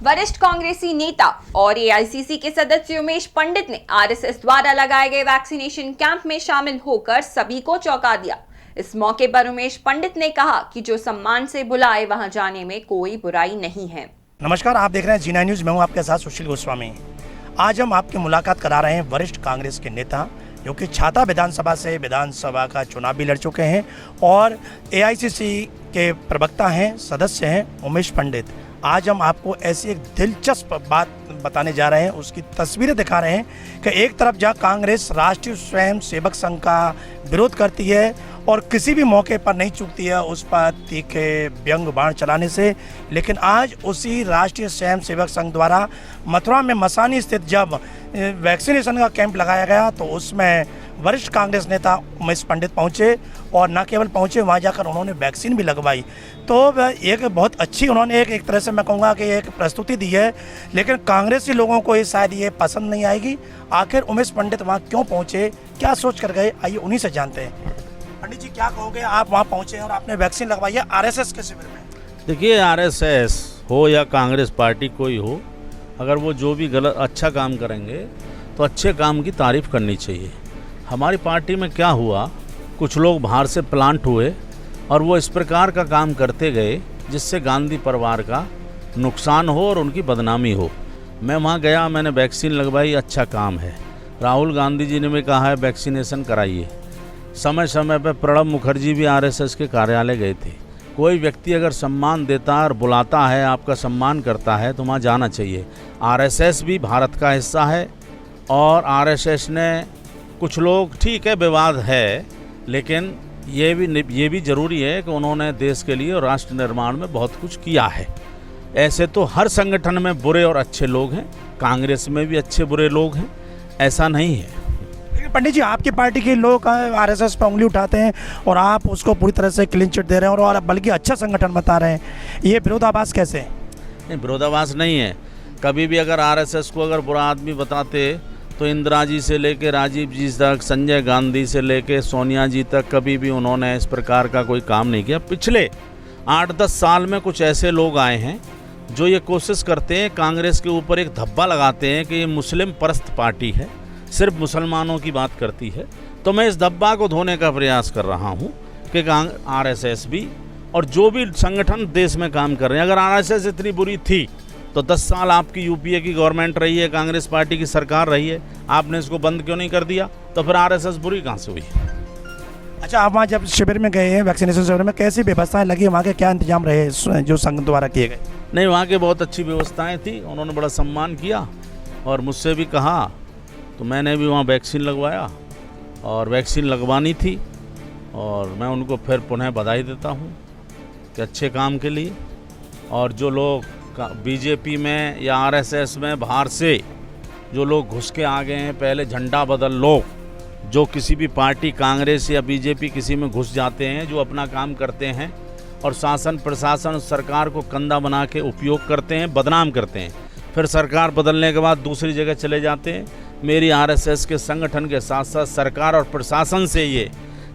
वरिष्ठ कांग्रेसी नेता और एआईसीसी के सदस्य उमेश पंडित ने आरएसएस द्वारा लगाए गए वैक्सीनेशन कैंप में शामिल होकर सभी को चौंका दिया। इस मौके पर उमेश पंडित ने कहा कि जो सम्मान से बुलाए वहां जाने में कोई बुराई नहीं है। नमस्कार, आप देख रहे हैं जी9 न्यूज। मैं हूं आपके साथ सुशील गोस्वामी। आज हम आपकी मुलाकात करा रहे हैं वरिष्ठ कांग्रेस के नेता जो कि छाता विधानसभा से विधानसभा का चुनाव भी लड़ चुके हैं और एआईसीसी के प्रवक्ता हैं, सदस्य हैं, उमेश पंडित। आज हम आपको ऐसी एक दिलचस्प बात बताने जा रहे हैं, उसकी तस्वीरें दिखा रहे हैं कि एक तरफ जहां कांग्रेस राष्ट्रीय स्वयं सेवक संघ का विरोध करती है और किसी भी मौके पर नहीं चूकती है उस पर तीखे व्यंग बाण चलाने से, लेकिन आज उसी राष्ट्रीय स्वयं सेवक संघ द्वारा मथुरा में मसानी स्थित जब वैक्सीनेशन का कैंप लगाया गया तो उसमें वरिष्ठ कांग्रेस नेता उमेश पंडित पहुंचे और न केवल पहुंचे, वहां जाकर उन्होंने वैक्सीन भी लगवाई। तो एक बहुत अच्छी उन्होंने एक तरह से मैं कहूँगा कि एक प्रस्तुति दी है, लेकिन कांग्रेसी लोगों को ये शायद ये पसंद नहीं आएगी। आखिर उमेश पंडित वहाँ क्यों पहुँचे, क्या सोच कर गए, आइए उन्हीं से जानते हैं। पंडित जी, क्या कहोगे, आप वहाँ पहुँचे और आपने वैक्सीन लगवाई है आरएसएस के शिविर में? देखिए, आरएसएस हो या कांग्रेस पार्टी कोई हो, अगर वो जो भी गलत अच्छा काम करेंगे तो अच्छे काम की तारीफ करनी चाहिए। हमारी पार्टी में क्या हुआ, कुछ लोग बाहर से प्लांट हुए और वो इस प्रकार का काम करते गए जिससे गांधी परिवार का नुकसान हो और उनकी बदनामी हो। मैं वहाँ गया, मैंने वैक्सीन लगवाई, अच्छा काम है। राहुल गांधी जी ने भी कहा है वैक्सीनेशन कराइए। समय समय पर प्रणब मुखर्जी भी आरएसएस के कार्यालय गए थे। कोई व्यक्ति अगर सम्मान देता है और बुलाता है, आपका सम्मान करता है तो वहाँ जाना चाहिए। आरएसएस भी भारत का हिस्सा है और आरएसएस ने कुछ लोग, ठीक है विवाद है, लेकिन ये भी ज़रूरी है कि उन्होंने देश के लिए और राष्ट्र निर्माण में बहुत कुछ किया है। ऐसे तो हर संगठन में बुरे और अच्छे लोग हैं, कांग्रेस में भी अच्छे बुरे लोग हैं, ऐसा नहीं है। लेकिन पंडित जी, आपकी पार्टी के लोग आरएसएस पर उंगली उठाते हैं और आप उसको पूरी तरह से क्लीन चिट दे रहे हैं और बल्कि अच्छा संगठन बता रहे हैं, ये विरोधाभास कैसे है? नहीं, विरोधाभास नहीं है। कभी भी अगर आरएसएस को अगर बुरा आदमी बताते तो इंदिरा जी से लेके राजीव जी तक, संजय गांधी से लेके सोनिया जी तक कभी भी उन्होंने इस प्रकार का कोई काम नहीं किया। पिछले 8-10 साल में कुछ ऐसे लोग आए हैं जो ये कोशिश करते हैं, कांग्रेस के ऊपर एक धब्बा लगाते हैं कि ये मुस्लिम परस्त पार्टी है, सिर्फ मुसलमानों की बात करती है। तो मैं इस धब्बा को धोने का प्रयास कर रहा हूँ कि आरएसएस भी और जो भी संगठन देश में काम कर रहे हैं, अगर आरएसएस इतनी बुरी थी तो 10 साल आपकी यूपीए की गवर्नमेंट रही है, कांग्रेस पार्टी की सरकार रही है, आपने इसको बंद क्यों नहीं कर दिया? तो फिर आरएसएस बुरी कहाँ से हुई? अच्छा, आप वहाँ जब शिविर में गए हैं, वैक्सीनेशन शिविर में, कैसी व्यवस्थाएं लगी, वहाँ के क्या इंतजाम रहे जो संघ द्वारा किए गए? नहीं, वहाँ के बहुत अच्छी व्यवस्थाएं थी, उन्होंने बड़ा सम्मान किया और मुझसे भी कहा, तो मैंने भी वहाँ वैक्सीन लगवाया और वैक्सीन लगवानी थी और मैं उनको फिर पुनः बधाई देता हूँ कि अच्छे काम के लिए। और जो लोग बीजेपी में या आरएसएस में बाहर से जो लोग घुस के आ गए हैं, पहले झंडा बदल लोग जो किसी भी पार्टी, कांग्रेस या बीजेपी किसी में घुस जाते हैं, जो अपना काम करते हैं और शासन प्रशासन सरकार को कंधा बना के उपयोग करते हैं, बदनाम करते हैं, फिर सरकार बदलने के बाद दूसरी जगह चले जाते हैं। मेरी आरएसएस के संगठन के साथ साथ सरकार और प्रशासन से ये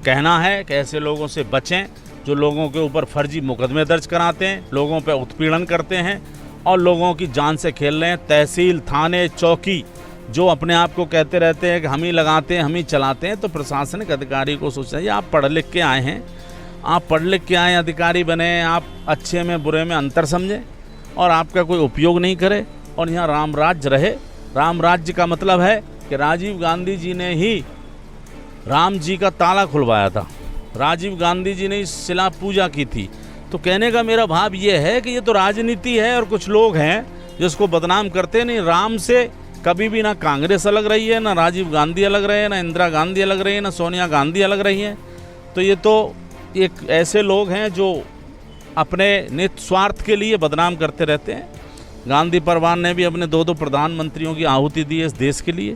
कहना है कि ऐसे लोगों से बचें जो लोगों के ऊपर फर्जी मुकदमे दर्ज कराते हैं, लोगों पर उत्पीड़न करते हैं और लोगों की जान से खेल रहे हैं। तहसील, थाने, चौकी जो अपने आप को कहते रहते हैं कि हम ही लगाते हैं, हम ही चलाते हैं, तो प्रशासनिक अधिकारी को सोचना चाहिए, आप पढ़ लिख के आए हैं, आप पढ़ लिख के आए अधिकारी बने, आप अच्छे में बुरे में अंतर समझें और आपका कोई उपयोग नहीं करे और यहाँ राम राज्य रहे। राम राज्य का मतलब है कि राजीव गांधी जी ने ही राम जी का ताला खुलवाया था, राजीव गांधी जी ने शिला पूजा की थी। तो कहने का मेरा भाव ये है कि ये तो राजनीति है और कुछ लोग हैं जिसको बदनाम करते नहीं। राम से कभी भी ना कांग्रेस अलग रही है, ना राजीव गांधी अलग रहे हैं, ना इंदिरा गांधी अलग रही है, ना सोनिया गांधी अलग रही हैं। तो ये तो एक ऐसे लोग हैं जो अपने नित स्वार्थ के लिए बदनाम करते रहते हैं। गांधी परिवार ने भी अपने 2 प्रधानमंत्रियों की आहुति दी है इस देश के लिए,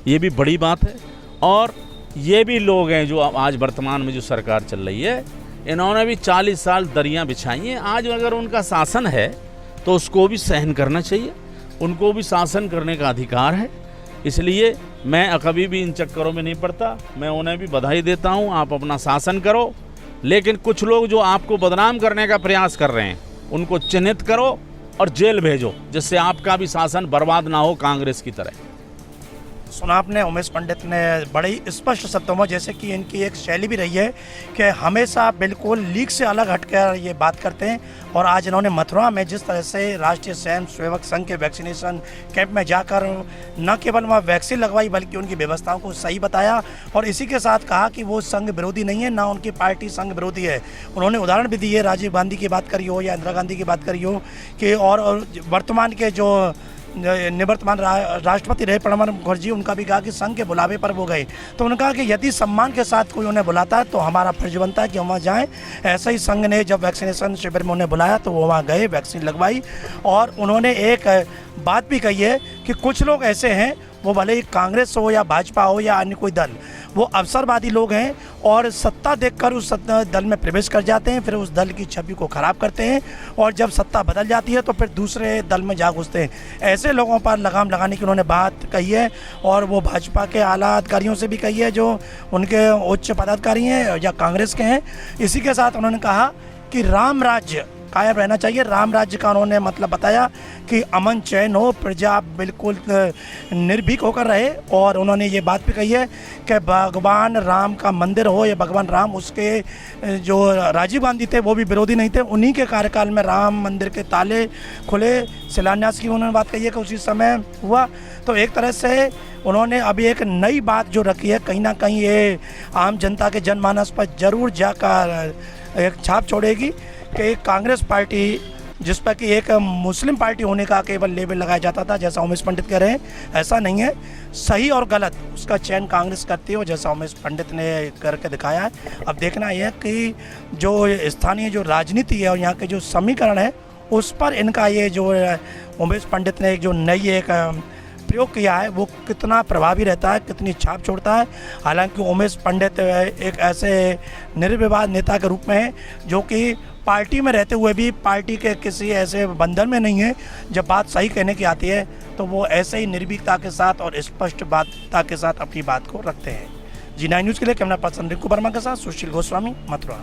ये भी बड़ी बात है। और ये भी लोग हैं जो आज वर्तमान में जो सरकार चल रही है, इन्होंने भी 40 साल दरियां बिछाई हैं। आज अगर उनका शासन है तो उसको भी सहन करना चाहिए, उनको भी शासन करने का अधिकार है। इसलिए मैं कभी भी इन चक्करों में नहीं पड़ता, मैं उन्हें भी बधाई देता हूं, आप अपना शासन करो। लेकिन कुछ लोग जो आपको बदनाम करने का प्रयास कर रहे हैं उनको चिन्हित करो और जेल भेजो, जिससे आपका भी शासन बर्बाद ना हो कांग्रेस की तरह। सुना आपने, उमेश पंडित ने बड़े ही स्पष्ट शब्दों में, जैसे कि इनकी एक शैली भी रही है कि हमेशा बिल्कुल लीग से अलग हटकर ये बात करते हैं। और आज इन्होंने मथुरा में जिस तरह से राष्ट्रीय स्वयं सेवक संघ के वैक्सीनेशन कैंप में जाकर न केवल वहाँ वैक्सीन लगवाई बल्कि उनकी व्यवस्थाओं को सही बताया और इसी के साथ कहा कि वो संघ विरोधी नहीं है, ना उनकी पार्टी संघ विरोधी है। उन्होंने उदाहरण भी दिए, राजीव गांधी की बात करी हो या इंदिरा गांधी की बात करी हो कि और वर्तमान के जो निवर्तमान राष्ट्रपति रहे प्रणब मुखर्जी, उनका भी कहा कि संघ के बुलावे पर वो गए। तो उन्होंने कहा कि यदि सम्मान के साथ कोई उन्हें बुलाता है तो हमारा फर्ज बनता है कि हम वहाँ जाएँ। ऐसे ही संघ ने जब वैक्सीनेशन शिविर में उन्हें बुलाया तो वो वहाँ गए, वैक्सीन लगवाई। और उन्होंने एक बात भी कही है कि कुछ लोग ऐसे हैं, वो भले ही कांग्रेस हो या भाजपा हो या अन्य कोई दल, वो अवसरवादी लोग हैं और सत्ता देखकर उस दल में प्रवेश कर जाते हैं, फिर उस दल की छवि को खराब करते हैं और जब सत्ता बदल जाती है तो फिर दूसरे दल में जा घुसते हैं। ऐसे लोगों पर लगाम लगाने की उन्होंने बात कही है और वो भाजपा के आला अधिकारियों से भी कही है जो उनके उच्च पदाधिकारी हैं या कांग्रेस के हैं। इसी के साथ उन्होंने कहा कि राम राज्य कायम रहना चाहिए। राम राज्य का उन्होंने मतलब बताया कि अमन चैन हो, प्रजा बिल्कुल निर्भीक होकर रहे। और उन्होंने ये बात भी कही है कि भगवान राम का मंदिर हो या भगवान राम, उसके जो राजीव गांधी थे वो भी विरोधी नहीं थे, उन्हीं के कार्यकाल में राम मंदिर के ताले खुले, शिलान्यास की उन्होंने बात कही है कि उसी समय हुआ। तो एक तरह से उन्होंने अभी एक नई बात जो रखी है, कहीं ना कहीं ये आम जनता के जनमानस पर जरूर जाकर एक छाप छोड़ेगी कि कांग्रेस पार्टी, जिस पर कि एक मुस्लिम पार्टी होने का केवल लेबल लगाया जाता था, जैसा उमेश पंडित कह रहे हैं, ऐसा नहीं है। सही और गलत उसका चयन कांग्रेस करती है, जैसा उमेश पंडित ने करके दिखाया है। अब देखना यह है कि जो स्थानीय जो राजनीति है और यहाँ के जो समीकरण है, उस पर इनका ये जो उमेश पंडित ने जो नई एक प्रयोग किया है वो कितना प्रभावी रहता है, कितनी छाप छोड़ता है। हालांकि उमेश पंडित एक ऐसे निर्विवाद नेता के रूप में है जो कि पार्टी में रहते हुए भी पार्टी के किसी ऐसे बंधन में नहीं है। जब बात सही कहने की आती है तो वो ऐसे ही निर्भीकता के साथ और स्पष्ट बातता के साथ अपनी बात को रखते हैं। जी9 न्यूज़ के लिए कैमरा पर्सन रिंकू वर्मा के साथ सुशील गोस्वामी, मथुरा।